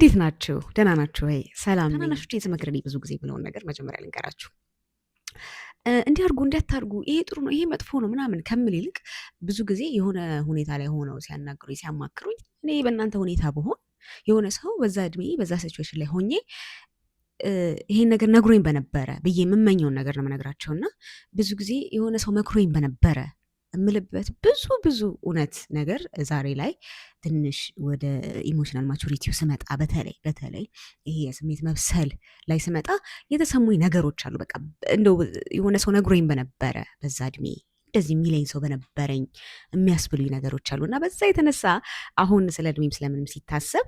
እንዴት ናችሁ? ደህና ናችሁ ወይ? ሰላም ነኝ። ታናናሾቼ የተመክረኝ ብዙ ጊዜ ብለውን ነገር መጀመሪያ ልንገራችሁ። እንዲህ አድርጉ እንዲህ አታርጉ፣ ይሄ ጥሩ ነው፣ ይሄ መጥፎ ነው ምናምን ከምል ይልቅ ብዙ ጊዜ የሆነ ሁኔታ ላይ ሆነው ሲያናግሩኝ ሲያማክሩኝ እኔ በእናንተ ሁኔታ ብሆን የሆነ ሰው በዛ እድሜ በዛ ሲቹዌሽን ላይ ሆኜ ይሄን ነገር ነግሮኝ በነበረ ብዬ የምመኘውን ነገር ነው የምነግራቸው እና ብዙ ጊዜ የሆነ ሰው መክሮኝ በነበረ የምልበት ብዙ እውነት ነገር ዛሬ ላይ ትንሽ ወደ ኢሞሽናል ማቹሪቲው ስመጣ በተለይ ይሄ የስሜት መብሰል ላይ ስመጣ የተሰሙኝ ነገሮች አሉ። በቃ እንደው የሆነ ሰው ነግሮኝ በነበረ በዛ እድሜ እንደዚህ የሚለኝ ሰው በነበረኝ የሚያስብሉኝ ነገሮች አሉ እና በዛ የተነሳ አሁን ስለ እድሜም ስለምንም ሲታሰብ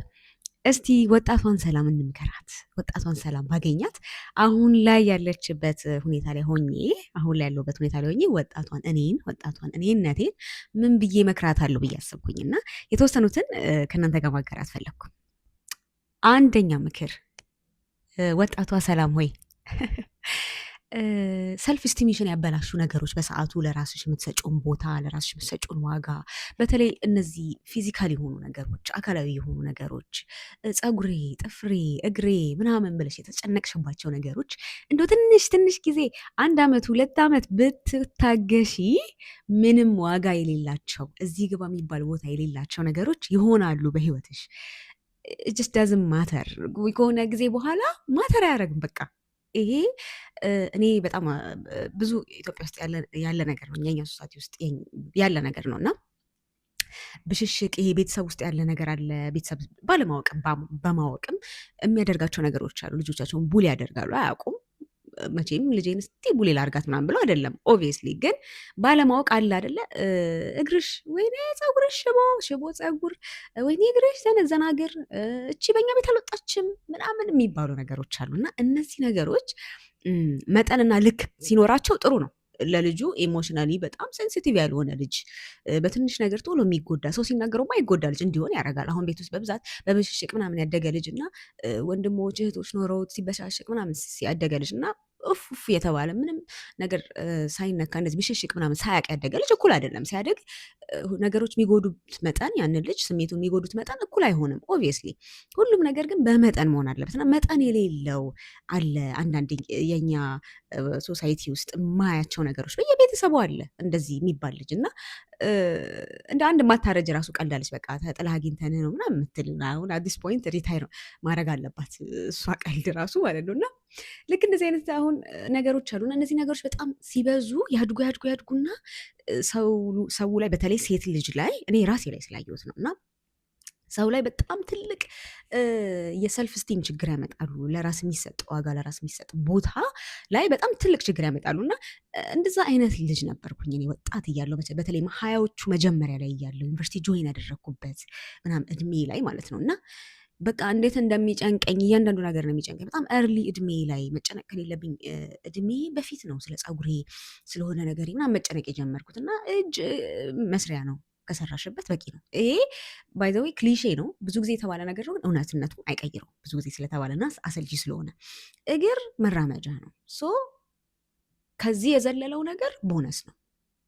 እስቲ ወጣቷን ሰላም እንምከራት። ወጣቷን ሰላም ባገኛት አሁን ላይ ያለችበት ሁኔታ ላይ ሆኜ አሁን ላይ ያለሁበት ሁኔታ ላይ ሆኜ ወጣቷን እኔነቴን ምን ብዬ መክራታለሁ ብዬ አሰብኩኝና የተወሰኑትን ከእናንተ ጋር ማጋራት ፈለግኩ። አንደኛ ምክር፣ ወጣቷ ሰላም ሆይ ሰልፍ ስቲሜሽን ያበላሹ ነገሮች በሰዓቱ ለራስሽ የምትሰጪውን ቦታ ለራስሽ የምትሰጪውን ዋጋ፣ በተለይ እነዚህ ፊዚካል የሆኑ ነገሮች አካላዊ የሆኑ ነገሮች ፀጉሬ፣ ጥፍሬ፣ እግሬ ምናምን ብለሽ የተጨነቅሽባቸው ነገሮች እንደው ትንሽ ጊዜ 1 ዓመት 2 ዓመት ብትታገሺ ምንም ዋጋ የሌላቸው እዚህ ግባ የሚባል ቦታ የሌላቸው ነገሮች ይሆናሉ በህይወትሽ። ጀስት ዳዝንት ማተር ከሆነ ጊዜ በኋላ ማተር አያደርግም በቃ። ይሄ እኔ በጣም ብዙ ኢትዮጵያ ውስጥ ያለ ነገር ነው፣ የኛ ሶሳይቲ ውስጥ ያለ ነገር ነው እና ብሽሽቅ ይሄ ቤተሰብ ውስጥ ያለ ነገር አለ። ቤተሰብ ባለማወቅም በማወቅም የሚያደርጋቸው ነገሮች አሉ። ልጆቻቸውን ቡሊ ያደርጋሉ፣ አያውቁም መቼም ልጄን እስቲ ቡሊ ላርጋት ምናምን ብለው አይደለም። ኦብቪየስሊ ግን ባለማወቅ አለ አይደለ? እግርሽ ወይኔ ፀጉርሽ ሽቦ ፀጉር፣ ወይኔ እግርሽ ዘነዘናግር፣ እቺ በእኛ ቤት አልወጣችም ምናምን የሚባሉ ነገሮች አሉ እና እነዚህ ነገሮች መጠንና ልክ ሲኖራቸው ጥሩ ነው። ለልጁ ኢሞሽናሊ በጣም ሴንሲቲቭ ያልሆነ ልጅ፣ በትንሽ ነገር ቶሎ የሚጎዳ ሰው ሲናገረው ማይጎዳ ልጅ እንዲሆን ያደርጋል። አሁን ቤት ውስጥ በብዛት በብሽሽቅ ምናምን ያደገ ልጅ እና ወንድሞች እህቶች ኖረውት ሲበሻሽቅ ምናምን ያደገ ልጅ እና ኡፍ የተባለ ምንም ነገር ሳይነካ እንደዚህ ብሽሽቅ ምናምን ሳያቅ ያደገ ልጅ እኩል አይደለም። ሲያደግ ነገሮች የሚጎዱት መጠን ያንን ልጅ ስሜቱን የሚጎዱት መጠን እኩል አይሆንም። ኦብቪየስሊ ሁሉም ነገር ግን በመጠን መሆን አለበት እና መጠን የሌለው አለ አንዳንድ የኛ ሶሳይቲ ውስጥ የማያቸው ነገሮች በየቤተሰቡ አለ እንደዚህ የሚባል ልጅ እና እንደ አንድ ማታረጅ ራሱ ቀልዳለች። በቃ ተጥላ አግኝተን ነው ምናምን የምትል አሁን አዲስ ፖይንት ሪታይር ማድረግ አለባት እሷ ቀልድ ራሱ ማለት ነው እና ልክ እንደዚህ አይነት አሁን ነገሮች አሉና እነዚህ ነገሮች በጣም ሲበዙ ያድጉና ሰው ላይ በተለይ ሴት ልጅ ላይ እኔ ራሴ ላይ ስላየሁት ነው እና ሰው ላይ በጣም ትልቅ የሰልፍ ስቲም ችግር ያመጣሉ። ለራስ የሚሰጥ ዋጋ ለራስ የሚሰጥ ቦታ ላይ በጣም ትልቅ ችግር ያመጣሉ እና እንደዛ አይነት ልጅ ነበርኩኝ እኔ ወጣት እያለሁ በተለይ ሀያዎቹ መጀመሪያ ላይ እያለሁ ዩኒቨርሲቲ ጆይን ያደረግኩበት ምናምን እድሜ ላይ ማለት ነው እና በቃ እንዴት እንደሚጨንቀኝ እያንዳንዱ ነገር ነው የሚጨንቀኝ። በጣም እርሊ እድሜ ላይ መጨነቅ ከሌለብኝ እድሜ በፊት ነው ስለ ፀጉሬ ስለሆነ ነገር ምናምን መጨነቅ የጀመርኩት እና እጅ መስሪያ ነው ከሰራሽበት በቂ ነው። ይሄ ባይ ዘ ዌይ ክሊሼ ነው፣ ብዙ ጊዜ የተባለ ነገር ነው፣ እውነትነቱ አይቀይረው ብዙ ጊዜ ስለተባለና አሰልቺ ስለሆነ። እግር መራመጃ ነው። ሶ ከዚህ የዘለለው ነገር ቦነስ ነው።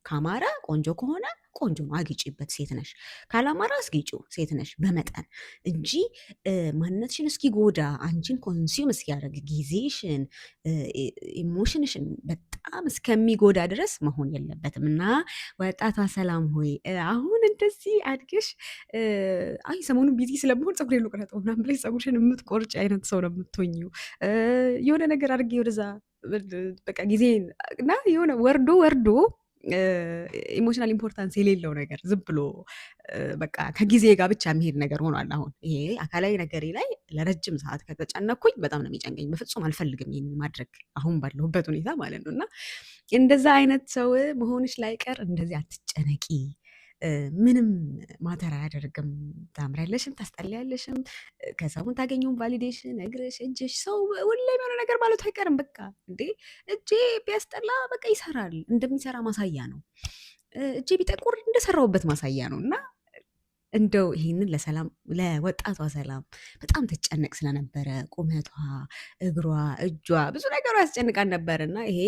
ካማረ ቆንጆ ከሆነ ቆንጆ ነው፣ አግጪበት፣ ሴት ነሽ። ካላማራ አስጊጪው፣ ሴት ነሽ በመጠን እንጂ ማንነትሽን እስኪጎዳ አንቺን ኮንሱም እስኪያደርግ ጊዜሽን ኢሞሽንሽን በጣም እስከሚጎዳ ድረስ መሆን የለበትም እና ወጣቷ ሰላም ሆይ አሁን እንደዚህ አድግሽ አይ ሰሞኑን ቢዚ ስለመሆን ፀጉሬን ልቆረጠው ምናምን ብለሽ ፀጉርሽን የምትቆርጭ አይነት ሰው ነው የምትሆኚው። የሆነ ነገር አድርጌ ወደዛ በቃ ጊዜ እና የሆነ ወርዶ ኢሞሽናል ኢምፖርታንስ የሌለው ነገር ዝም ብሎ በቃ ከጊዜ ጋር ብቻ የሚሄድ ነገር ሆኗል። አሁን ይሄ አካላዊ ነገሬ ላይ ለረጅም ሰዓት ከተጨነኩኝ በጣም ነው የሚጨንቀኝ። በፍጹም አልፈልግም ይህን ማድረግ አሁን ባለሁበት ሁኔታ ማለት ነው እና እንደዛ አይነት ሰው መሆንሽ ላይቀር እንደዚህ አትጨነቂ። ምንም ማተር አያደርግም። ታምሪያለሽም ታስጠሊያለሽም ከሰውን ታገኘውን ቫሊዴሽን እግርሽ እጅሽ ሰው ሁሌም የሆነ ነገር ማለቱ አይቀርም። በቃ እንዴ እጄ ቢያስጠላ በቃ ይሰራል እንደሚሰራ ማሳያ ነው። እጄ ቢጠቁር እንደሰራውበት ማሳያ ነው እና እንደው ይህንን ለወጣቷ ሰላም በጣም ትጨነቅ ስለነበረ ቁመቷ፣ እግሯ፣ እጇ ብዙ ነገሯ ያስጨንቃን ነበር እና ይሄ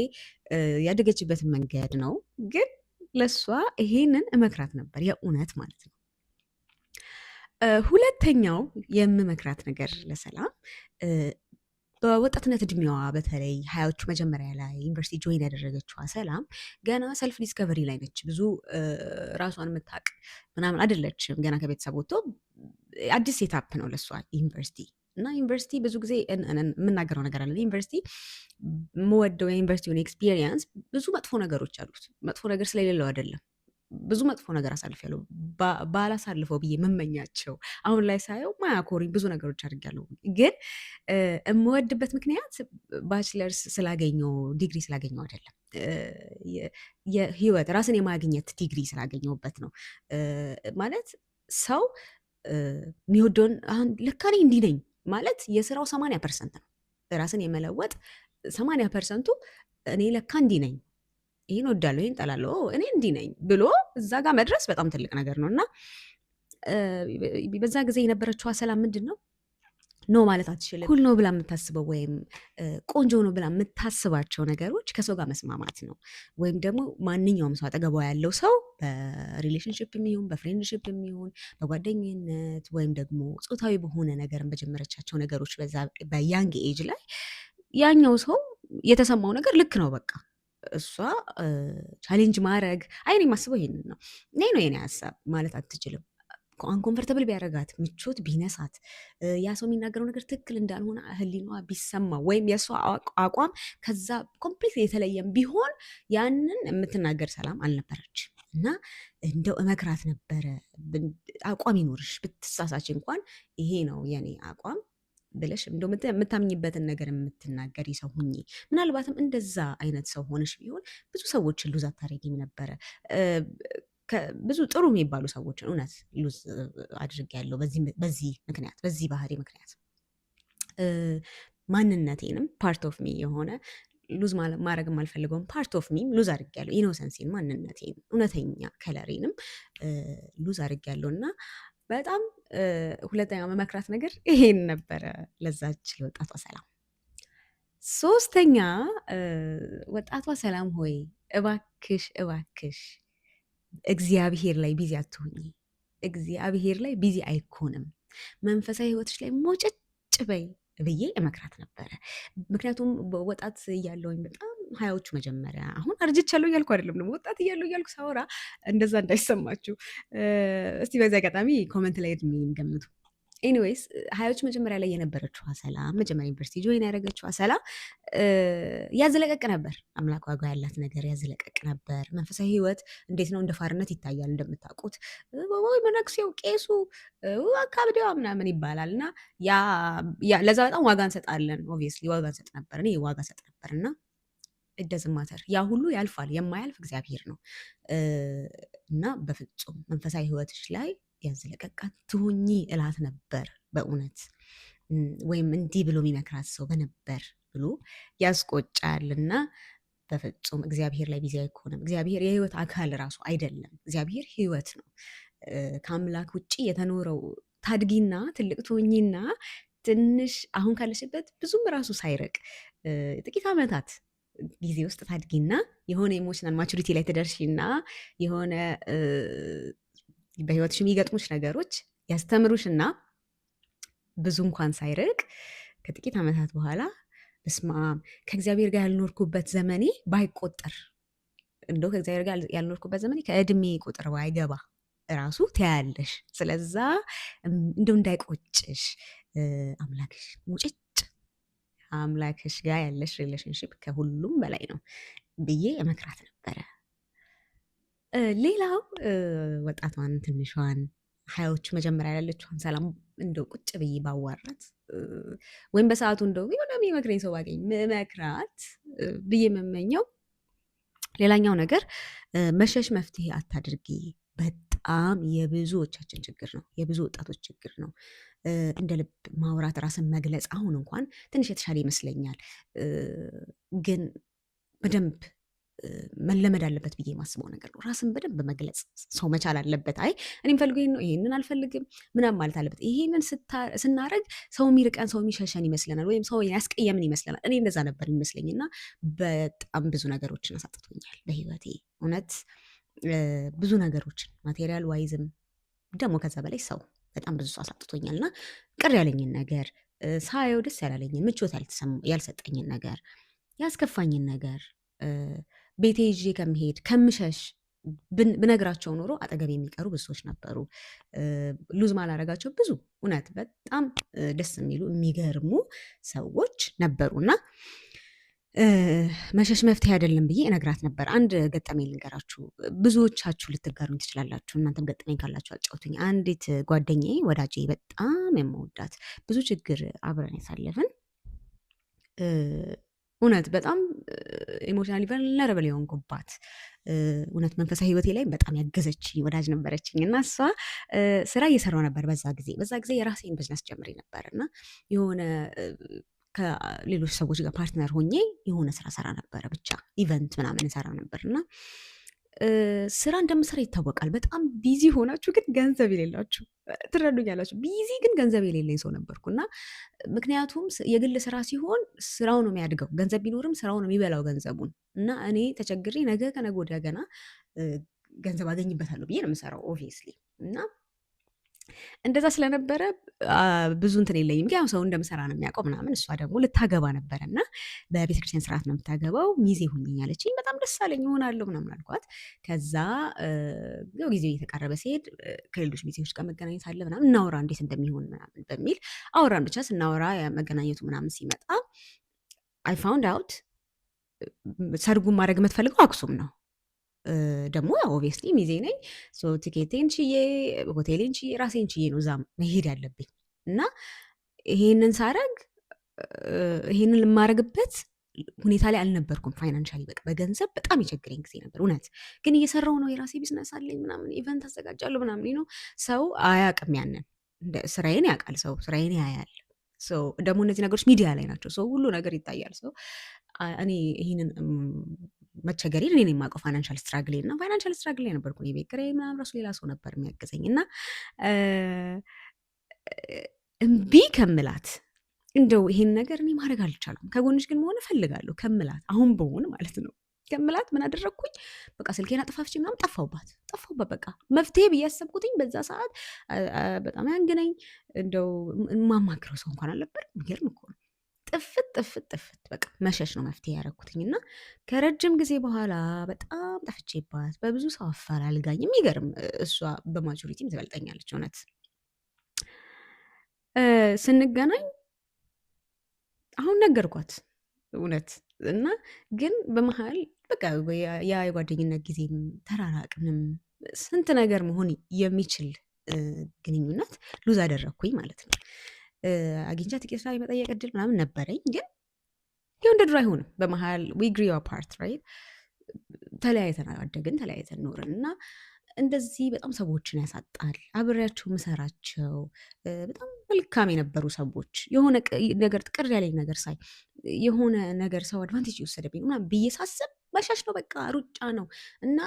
ያደገችበትን መንገድ ነው ግን ለሷ ይሄንን እመክራት ነበር የእውነት ማለት ነው። ሁለተኛው የምመክራት ነገር ለሰላም በወጣትነት እድሜዋ በተለይ ሀያዎቹ መጀመሪያ ላይ ዩኒቨርሲቲ ጆይን ያደረገችዋ ሰላም ገና ሰልፍ ዲስከቨሪ ላይ ነች። ብዙ ራሷን የምታውቅ ምናምን አይደለችም። ገና ከቤተሰብ ወጥቶ አዲስ ሴታፕ ነው ለሷ ዩኒቨርሲቲ እና ዩኒቨርሲቲ ብዙ ጊዜ የምናገረው ነገር አለ። ዩኒቨርሲቲ የምወደው የዩኒቨርሲቲውን ኤክስፒሪየንስ ብዙ መጥፎ ነገሮች አሉት። መጥፎ ነገር ስለሌለው አይደለም። ብዙ መጥፎ ነገር አሳልፌያለሁ። ባላሳልፈው ብዬ መመኛቸው አሁን ላይ ሳየው ማያኮሪኝ ብዙ ነገሮች አድርጊያለሁ። ግን የምወድበት ምክንያት ባችለርስ ስላገኘው ዲግሪ ስላገኘው አይደለም። የህይወት ራስን የማግኘት ዲግሪ ስላገኘውበት ነው። ማለት ሰው የሚወደውን አሁን ልክ እኔ እንዲህ ነኝ ማለት የስራው 80% ነው። ራስን የመለወጥ 80%ቱ እኔ ለካ እንዲህ ነኝ፣ ይህን ወዳለሁ፣ ይህን ጠላለሁ፣ እኔ እንዲህ ነኝ ብሎ እዛ ጋር መድረስ በጣም ትልቅ ነገር ነው እና በዛ ጊዜ የነበረችዋ ሰላም ምንድን ነው ኖ ማለት አትችልም። ኩል ነው ብላ የምታስበው ወይም ቆንጆ ነው ብላ የምታስባቸው ነገሮች ከሰው ጋር መስማማት ነው። ወይም ደግሞ ማንኛውም ሰው አጠገቧ ያለው ሰው በሪሌሽንሽፕ የሚሆን በፍሬንድሽፕ የሚሆን በጓደኝነት ወይም ደግሞ ጾታዊ በሆነ ነገርን በጀመረቻቸው ነገሮች በያንግ ኤጅ ላይ ያኛው ሰው የተሰማው ነገር ልክ ነው በቃ እሷ ቻሌንጅ ማድረግ አይኔ የማስበው ይሄንን ነው። እኔ ነው የኔ ሀሳብ ማለት አትችልም። አንኮንፈርተብል ቢያደርጋት ምቾት ቢነሳት ያ ሰው የሚናገረው ነገር ትክክል እንዳልሆነ ህሊናዋ ቢሰማ ወይም የእሷ አቋም ከዛ ኮምፕሊት የተለየም ቢሆን ያንን የምትናገር ሰላም አልነበረች እና እንደው እመክራት ነበረ አቋም ይኖርሽ ብትሳሳች እንኳን ይሄ ነው የኔ አቋም ብለሽ እንደው የምታምኝበትን ነገር የምትናገሪ ሰው ሁኚ። ምናልባትም እንደዛ አይነት ሰው ሆነሽ ቢሆን ብዙ ሰዎችን ሉዝ አታደርጊም ነበረ። ብዙ ጥሩ የሚባሉ ሰዎችን እውነት ሉዝ አድርጌያለሁ በዚህ ምክንያት በዚህ ባህሪ ምክንያት ማንነቴንም ፓርት ኦፍ ሚ የሆነ ሉዝ ማድረግ የማልፈልገውን ፓርት ኦፍ ሚም ሉዝ አድርጌያለሁ። ኢኖሰንሲን ማንነቴን እውነተኛ ከለሬንም ሉዝ አድርጌያለሁ እና በጣም ሁለተኛው መመክራት ነገር ይሄን ነበረ ለዛች ለወጣቷ ሰላም። ሶስተኛ ወጣቷ ሰላም ሆይ እባክሽ እባክሽ እግዚአብሔር ላይ ቢዚ አትሁኝ። እግዚአብሔር ላይ ቢዚ አይኮንም። መንፈሳዊ ህይወትሽ ላይ ሞጭጭ በይ ብዬ እመክራት ነበረ። ምክንያቱም ወጣት እያለሁኝ በጣም ሀያዎቹ መጀመሪያ አሁን አርጅቻለሁ እያልኩ አይደለም፣ ደግሞ ወጣት እያለሁ እያልኩ ሳወራ እንደዛ እንዳይሰማችሁ እስቲ በዚህ አጋጣሚ ኮመንት ላይ እድሜን ገምቱ። ኤኒዌይስ ሀያዎቹ መጀመሪያ ላይ የነበረችዋ ሰላም መጀመሪያ ዩኒቨርሲቲ ጆይን ያደረገችዋ ሰላም ያዝለቀቅ ነበር። አምላክ ዋጋ ያላት ነገር ያዝለቀቅ ነበር። መንፈሳዊ ህይወት እንዴት ነው እንደ ፋርነት ይታያል እንደምታውቁት። ወይ መነኩሴው ቄሱ አካብዴዋ ምናምን ይባላል እና ለዛ በጣም ዋጋ እንሰጣለን። ኦብቪየስሊ ዋጋ እንሰጥ ነበር፣ እኔ ዋጋ ሰጥ ነበር እና እደዝማተር ያ ሁሉ ያልፋል። የማያልፍ እግዚአብሔር ነው እና በፍጹም መንፈሳዊ ህይወትሽ ላይ ያዝለቀቃት ትሁኚ እላት ነበር በእውነት። ወይም እንዲህ ብሎ የሚመክራት ሰው በነበር ብሎ ያስቆጫል እና በፍጹም እግዚአብሔር ላይ ቢዚ አይኮንም። እግዚአብሔር የህይወት አካል ራሱ አይደለም። እግዚአብሔር ህይወት ነው። ከአምላክ ውጭ የተኖረው ታድጊና ትልቅ ትሁኚና ትንሽ አሁን ካለሽበት ብዙም ራሱ ሳይረቅ ጥቂት ዓመታት ጊዜ ውስጥ ታድጊና የሆነ ኢሞሽናል ማቹሪቲ ላይ ትደርሺና የሆነ በህይወትሽ የሚገጥሙሽ ነገሮች ያስተምሩሽና ብዙ እንኳን ሳይርቅ ከጥቂት ዓመታት በኋላ በስማም ከእግዚአብሔር ጋር ያልኖርኩበት ዘመኔ ባይቆጠር እንደው ከእግዚአብሔር ጋር ያልኖርኩበት ዘመኔ ከእድሜ ቁጥር ባይገባ ራሱ ትያለሽ። ስለዛ እንደው እንዳይቆጭሽ አምላክሽ ሙጭጭ አምላክሽ ጋር ያለሽ ሪሌሽንሽፕ ከሁሉም በላይ ነው ብዬ እመክራት ነበረ። ሌላው ወጣቷን ትንሿን ሀያዎቹ መጀመሪያ ያለችውን ሰላም እንደው ቁጭ ብዬ ባዋራት ወይም በሰዓቱ እንደው የሆነ የሚመክረኝ ሰው ባገኝ መክራት ብዬ የምመኘው ሌላኛው ነገር መሸሽ መፍትሄ አታድርጊ። በጣም የብዙዎቻችን ችግር ነው፣ የብዙ ወጣቶች ችግር ነው። እንደ ልብ ማውራት፣ ራስን መግለጽ አሁን እንኳን ትንሽ የተሻለ ይመስለኛል፣ ግን በደንብ መለመድ አለበት ብዬ የማስበው ነገር ነው። ራስን በደንብ መግለጽ ሰው መቻል አለበት። አይ እኔ የምፈልገው ይሄን ነው፣ ይሄንን አልፈልግም ምናምን ማለት አለበት። ይሄንን ስናረግ ሰው የሚርቀን ሰው የሚሸሸን ይመስለናል፣ ወይም ሰው ያስቀየምን ይመስለናል። እኔ እንደዛ ነበር የሚመስለኝ እና በጣም ብዙ ነገሮችን አሳጥቶኛል በህይወቴ እውነት ብዙ ነገሮችን ማቴሪያል ዋይዝም ደግሞ ከዛ በላይ ሰው በጣም ብዙ ሰው አሳጥቶኛል። እና ቅር ያለኝን ነገር ሳየው ደስ ያላለኝን ምቾት ያልሰጠኝን ነገር ያስከፋኝን ነገር ቤቴ ይዤ ከምሄድ ከምሸሽ ብነግራቸው ኖሮ አጠገብ የሚቀሩ ብዙ ሰዎች ነበሩ። ሉዝ ማላረጋቸው ብዙ እውነት በጣም ደስ የሚሉ የሚገርሙ ሰዎች ነበሩና መሸሽ መፍትሄ አይደለም ብዬ እነግራት ነበር። አንድ ገጠመኝ ልንገራችሁ፣ ብዙዎቻችሁ ልትጋሩኝ ትችላላችሁ። እናንተም ገጠመኝ ካላችሁ አጫውቱኝ። አንዲት ጓደኛዬ ወዳጄ በጣም የምወዳት ብዙ ችግር አብረን ያሳለፍን እውነት በጣም ኢሞሽናሊ ቨልነረብል የሆንኩባት እውነት መንፈሳዊ ህይወቴ ላይ በጣም ያገዘችኝ ወዳጅ ነበረችኝ እና እሷ ስራ እየሰራው ነበር በዛ ጊዜ የራሴን ቢዝነስ ጀምሬ ነበር እና የሆነ ከሌሎች ሰዎች ጋር ፓርትነር ሆኜ የሆነ ስራ ሰራ ነበረ። ብቻ ኢቨንት ምናምን ሰራ ነበር እና ስራ እንደምሰራ ይታወቃል። በጣም ቢዚ ሆናችሁ ግን ገንዘብ የሌላችሁ ትረዱኛላችሁ። ቢዚ ግን ገንዘብ የሌለኝ ሰው ነበርኩ እና ምክንያቱም የግል ስራ ሲሆን ስራው ነው የሚያድገው፣ ገንዘብ ቢኖርም ስራው ነው የሚበላው ገንዘቡን እና እኔ ተቸግሬ ነገ ከነገ ወዲያ ገና ገንዘብ አገኝበታለሁ ብዬ ነው የምሰራው ኦብቪየስሊ እና እንደዛ ስለነበረ ብዙ እንትን የለኝም። ግን ያው ሰው እንደምሰራ ነው የሚያውቀው ምናምን። እሷ ደግሞ ልታገባ ነበረ እና በቤተክርስቲያን ስርዓት ነው የምታገባው። ሚዜ ሁኚኝ አለችኝ። በጣም ደስ አለኝ፣ እሆናለሁ ምናምን አልኳት። ከዛ ጊዜው እየተቃረበ ሲሄድ ከሌሎች ሚዜዎች ጋር መገናኘት አለ ምናምን፣ እናውራ እንዴት እንደሚሆን ምናምን በሚል አወራን። ብቻ ስናወራ መገናኘቱ ምናምን ሲመጣ አይ ፋውንድ አውት ሰርጉን ማድረግ የምትፈልገው አክሱም ነው። ደግሞ ያው ኦብቪየስሊ ሚዜ ነኝ። ቲኬቴን ችዬ ሆቴሌን ችዬ ራሴን ችዬ ነው እዛ መሄድ ያለብኝ እና ይሄንን ሳረግ ይሄንን የማረግበት ሁኔታ ላይ አልነበርኩም። ፋይናንሻሊ በቃ በገንዘብ በጣም የቸግረኝ ጊዜ ነበር እውነት። ግን እየሰራው ነው፣ የራሴ ቢዝነስ አለኝ ምናምን፣ ኢቨንት አዘጋጃለሁ ምናምን ነው። ሰው አያውቅም ያንን ስራዬን ያውቃል፣ ሰው ስራዬን ያያል። ደግሞ እነዚህ ነገሮች ሚዲያ ላይ ናቸው፣ ሰው ሁሉ ነገር ይታያል። ሰው እኔ ይህንን መቸገሬን እኔ የማውቀው ፋይናንሻል ስትራግሌ እና ፋይናንሻል ስትራግሌ ነበርኩ። የቤት ኪራይ ምናምን ራሱ ሌላ ሰው ነበር የሚያገዘኝ እና እምቢ ከምላት እንደው ይሄን ነገር እኔ ማድረግ አልቻለም፣ ከጎንሽ ግን መሆን እፈልጋለሁ ከምላት አሁን በሆን ማለት ነው ከምላት ምን አደረግኩኝ? በቃ ስልኬን አጥፋፍቼ ምናምን ጠፋሁባት። በቃ መፍትሄ ብዬ ያሰብኩትኝ በዛ ሰዓት በጣም ያንግነኝ እንደው የማማክረው ሰው እንኳን አልነበር። የሚገርም እኮ ነው። ጥፍት በቃ መሸሽ ነው መፍትሄ ያደረኩትኝ እና ከረጅም ጊዜ በኋላ በጣም ጠፍቼባት በብዙ ሰው አፈላልጋኝ፣ የሚገርም እሷ በማጆሪቲም ትበልጠኛለች እውነት። ስንገናኝ አሁን ነገርኳት እውነት እና ግን በመሀል በቃ ያ የጓደኝነት ጊዜም ተራራቅንም፣ ስንት ነገር መሆን የሚችል ግንኙነት ሉዝ አደረግኩኝ ማለት ነው። አግኝቻት ጥቂት ስራ የመጠየቅ እድል ምናምን ነበረኝ፣ ግን ይኸው እንደ ድሮ አይሆንም። በመሀል ዊ ግሪው አፓርት ራይት፣ ተለያይተን አደግን፣ ተለያይተን ኖርን እና እንደዚህ በጣም ሰዎችን ያሳጣል። አብሬያቸው ምሰራቸው በጣም መልካም የነበሩ ሰዎች የሆነ ነገር ቅር ያለኝ ነገር ሳይ የሆነ ነገር ሰው አድቫንቴጅ የወሰደብኝ ምናምን ብዬ ሳስብ መሻሽ ነው፣ በቃ ሩጫ ነው እና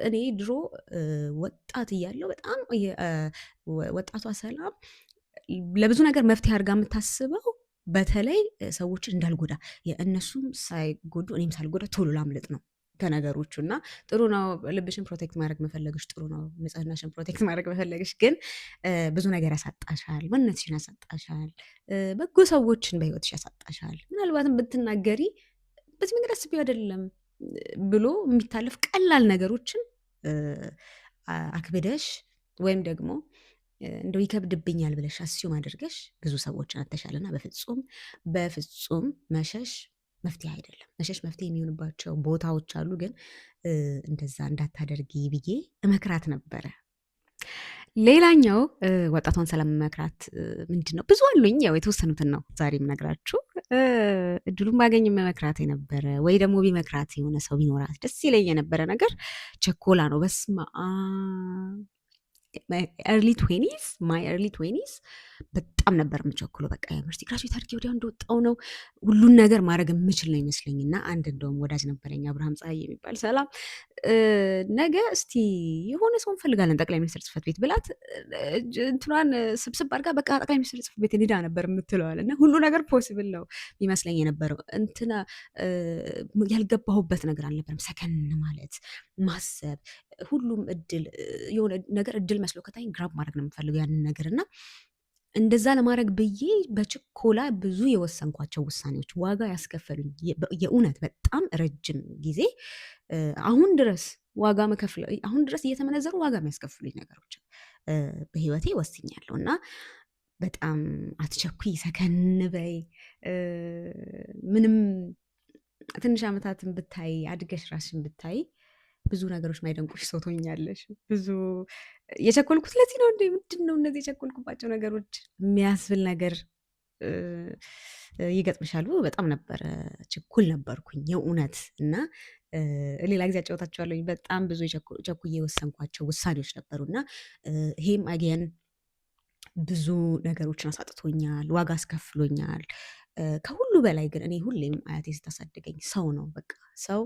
እኔ ድሮ ወጣት እያለሁ በጣም ወጣቷ ሰላም ለብዙ ነገር መፍትሄ አድርጋ የምታስበው በተለይ ሰዎችን እንዳልጎዳ፣ እነሱም ሳይጎዱ እኔም ሳልጎዳ ቶሎ ላምልጥ ነው ከነገሮቹ እና ጥሩ ነው። ልብሽን ፕሮቴክት ማድረግ መፈለግሽ ጥሩ ነው፣ ንጽህናሽን ፕሮቴክት ማድረግ መፈለግሽ ግን ብዙ ነገር ያሳጣሻል፣ ማንነትሽን ያሳጣሻል፣ በጎ ሰዎችን በህይወትሽ ያሳጣሻል። ምናልባትም ብትናገሪ በዚህ መንገድ አስቤው አይደለም ብሎ የሚታለፍ ቀላል ነገሮችን አክብደሽ ወይም ደግሞ እንደው ይከብድብኛል ብለሽ አስዩም አድርገሽ ብዙ ሰዎችን አተሻልና በፍጹም መሸሽ መፍትሄ አይደለም። መሸሽ መፍትሄ የሚሆንባቸው ቦታዎች አሉ፣ ግን እንደዛ እንዳታደርጊ ብዬ እመክራት ነበረ። ሌላኛው ወጣቷን ሰላም መክራት ምንድን ነው? ብዙ አሉኝ፣ ያው የተወሰኑትን ነው ዛሬ የምነግራችሁ። እድሉን ባገኝ መክራት የነበረ ወይ ደግሞ ቢመክራት የሆነ ሰው ቢኖራት ደስ ይለኝ የነበረ ነገር ቸኮላ ነው። በስመ አብ ማይ ኤርሊ ትዌኒስ በጣም ነበር የምቸኩለው። በቃ ዩኒቨርሲቲ ግራጁዌት አድርጌ ወዲያው እንደወጣው ነው ሁሉን ነገር ማድረግ የምችል ነው ይመስለኝ እና አንድ እንደውም ወዳጅ ነበረኝ አብርሃም ፀሐይ የሚባል ሰላም፣ ነገ እስቲ የሆነ ሰው እንፈልጋለን ጠቅላይ ሚኒስትር ጽሕፈት ቤት ብላት እንትኗን ስብስብ አድርጋ በቃ ጠቅላይ ሚኒስትር ጽሕፈት ቤት እንሂዳ ነበር የምትለዋል እና ሁሉ ነገር ፖሲብል ነው ይመስለኝ የነበረው። እንትና ያልገባሁበት ነገር አልነበረም። ሰከን ማለት ማሰብ ሁሉም እድል የሆነ ነገር እድል መስሎ ከታኝ ግራብ ማድረግ ነው የምፈልገው ያንን ነገር እና እንደዛ ለማድረግ ብዬ በችኮላ ብዙ የወሰንኳቸው ውሳኔዎች ዋጋ ያስከፈሉኝ የእውነት በጣም ረጅም ጊዜ አሁን ድረስ ዋጋ መከፍለ አሁን ድረስ እየተመነዘሩ ዋጋ የሚያስከፍሉኝ ነገሮች በህይወቴ ወስኛለሁ እና በጣም አትቸኩይ፣ ሰከን በይ። ምንም ትንሽ ዓመታትን ብታይ አድገሽ ራስሽን ብታይ ብዙ ነገሮች ማይደንቁሽ ሰው ትሆኛለሽ። ብዙ የቸኮልኩት ለዚህ ነው እንዴ ምንድን ነው እነዚህ የቸኮልኩባቸው ነገሮች የሚያስብል ነገር ይገጥምሻል። በጣም ነበረ ችኩል ነበርኩኝ የእውነት እና ሌላ ጊዜ አጫወታቸዋለሁኝ። በጣም ብዙ ቸኩዬ የወሰንኳቸው ውሳኔዎች ነበሩ እና ይሄም አገን ብዙ ነገሮችን አሳጥቶኛል፣ ዋጋ አስከፍሎኛል። ከሁሉ በላይ ግን እኔ ሁሌም አያቴ ስታሳድገኝ ሰው ነው በቃ ሰው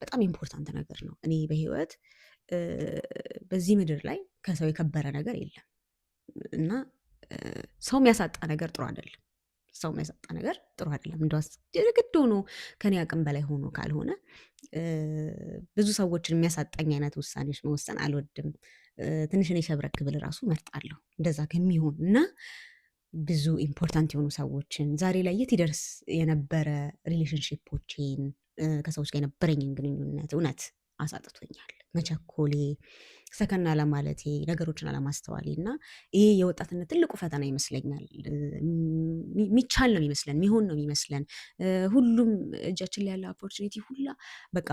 በጣም ኢምፖርታንት ነገር ነው። እኔ በህይወት በዚህ ምድር ላይ ከሰው የከበረ ነገር የለም እና ሰው የሚያሳጣ ነገር ጥሩ አይደለም። ሰው የሚያሳጣ ነገር ጥሩ አይደለም። እንደዋስ ግድ ሆኖ ከኔ አቅም በላይ ሆኖ ካልሆነ ብዙ ሰዎችን የሚያሳጣኝ አይነት ውሳኔዎች መወሰን አልወድም። ትንሽ እኔ ሸብረክ ብል ራሱ መርጣለሁ እንደዛ ከሚሆን እና ብዙ ኢምፖርታንት የሆኑ ሰዎችን ዛሬ ላይ የት ይደርስ የነበረ ሪሌሽንሺፖቼን ከሰዎች ጋር የነበረኝን ግንኙነት እውነት አሳጥቶኛል። መቸኮሌ፣ ሰከን አለማለቴ፣ ነገሮችን አለማስተዋሌ እና ይሄ የወጣትነት ትልቁ ፈተና ይመስለኛል። የሚቻል ነው የሚመስለን፣ የሚሆን ነው የሚመስለን። ሁሉም እጃችን ላይ ያለ ኦፖርቹኒቲ ሁላ በቃ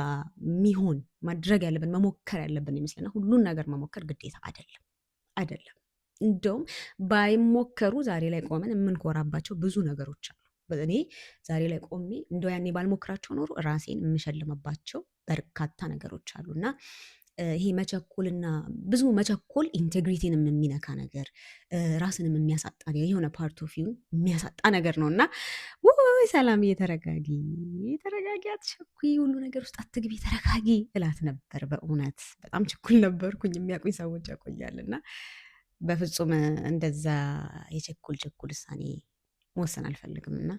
የሚሆን ማድረግ ያለብን መሞከር ያለብን ይመስለና ሁሉን ነገር መሞከር ግዴታ አይደለም። እንደውም ባይሞከሩ ዛሬ ላይ ቆመን የምንኮራባቸው ብዙ ነገሮች አሉ። እኔ ዛሬ ላይ ቆሜ እንደው ያኔ ባልሞክራቸው ኖሮ ራሴን የምሸልምባቸው በርካታ ነገሮች አሉ እና ይሄ መቸኮልና ብዙ መቸኮል ኢንቴግሪቲንም የሚነካ ነገር ራስንም የሚያሳጣ የሆነ ፓርት ኦፍ ዩ የሚያሳጣ ነገር ነው እና ወይ ሰላም ተረጋጊ፣ አትቸኩይ፣ ሁሉ ነገር ውስጥ አትግቢ፣ ተረጋጊ እላት ነበር። በእውነት በጣም ችኩል ነበርኩኝ። የሚያውቁኝ ሰዎች ያቆያል እና በፍጹም እንደዛ የቸኩል ውሳኔ መወሰን አልፈልግም እና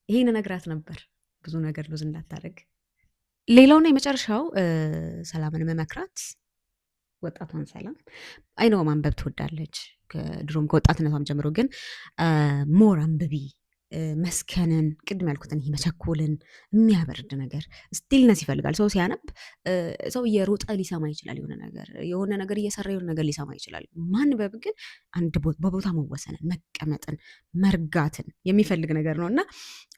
ይሄን ነግራት ነበር ብዙ ነገር ሉዝ እንዳታደርግ። ሌላውና የመጨረሻው ሰላምን መመክራት ወጣቷን ሰላም አይነው ማንበብ ትወዳለች ከድሮም ከወጣትነቷም ጀምሮ፣ ግን ሞር አንብቢ፣ መስከንን፣ ቅድም ያልኩትን ይሄ መቸኮልን የሚያበርድ ነገር ስቲልነስ ይፈልጋል። ሰው ሲያነብ ሰው እየሮጠ ሊሰማ ይችላል፣ የሆነ ነገር እየሰራ የሆነ ነገር ሊሰማ ይችላል። ማንበብ ግን አንድ በቦታ መወሰንን፣ መቀመጥን፣ መርጋትን የሚፈልግ ነገር ነው እና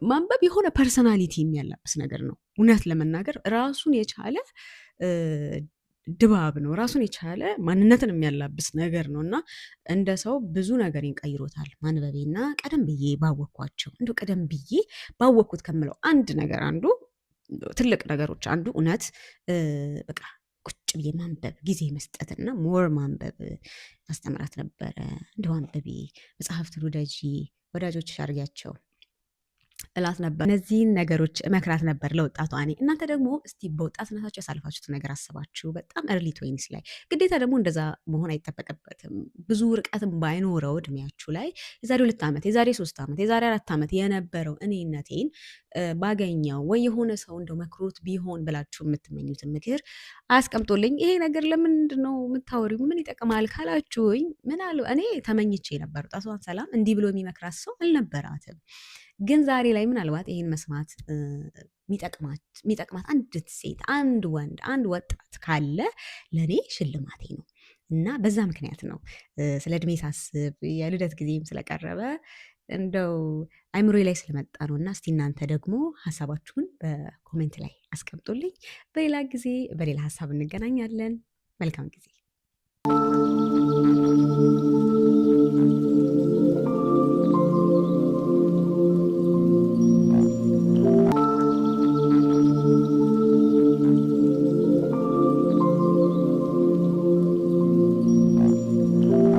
ማንበብ የሆነ ፐርሰናሊቲ የሚያላብስ ነገር ነው። እውነት ለመናገር ራሱን የቻለ ድባብ ነው፣ ራሱን የቻለ ማንነትን የሚያላብስ ነገር ነው እና እንደ ሰው ብዙ ነገር ይቀይሮታል ማንበቤ እና ቀደም ብዬ ባወቅኳቸው እንዲሁ ቀደም ብዬ ባወቅኩት ከምለው አንድ ነገር አንዱ ትልቅ ነገሮች አንዱ እውነት በቃ ቁጭ ብዬ ማንበብ ጊዜ መስጠትና ሞር ማንበብ አስተምራት ነበረ። እንደው አንብቢ፣ መጽሐፍት ውደጂ፣ ወዳጆችሽ አድርጊያቸው እላት ነበር። እነዚህን ነገሮች እመክራት ነበር ለወጣቷ እኔ። እናንተ ደግሞ እስቲ በወጣትነታችሁ ያሳልፋችሁት ነገር አስባችሁ በጣም እርሊ ትዌኒስ ላይ ግዴታ ደግሞ እንደዛ መሆን አይጠበቅበትም። ብዙ ርቀትም ባይኖረው እድሜያችሁ ላይ የዛሬ 2 ዓመት፣ የዛሬ 3 ዓመት፣ የዛሬ 4 ዓመት የነበረው እኔነቴን ባገኘው ወይ የሆነ ሰው እንደው መክሮት ቢሆን ብላችሁ የምትመኙትን ምክር አስቀምጦልኝ ይሄ ነገር ለምንድን ነው የምታወሪው ምን ይጠቅማል ካላችሁኝ ምን አለው እኔ ተመኝቼ ነበር። ወጣቷን ሰላም እንዲህ ብሎ የሚመክራት ሰው አልነበራትም። ግን ዛሬ ላይ ምናልባት ይሄን መስማት የሚጠቅማት አንዲት ሴት፣ አንድ ወንድ፣ አንድ ወጣት ካለ ለእኔ ሽልማቴ ነው እና በዛ ምክንያት ነው ስለ እድሜ ሳስብ የልደት ጊዜም ስለቀረበ እንደው አይምሮዬ ላይ ስለመጣ ነው እና እስቲ እናንተ ደግሞ ሀሳባችሁን በኮሜንት ላይ አስቀምጡልኝ። በሌላ ጊዜ በሌላ ሀሳብ እንገናኛለን። መልካም ጊዜ።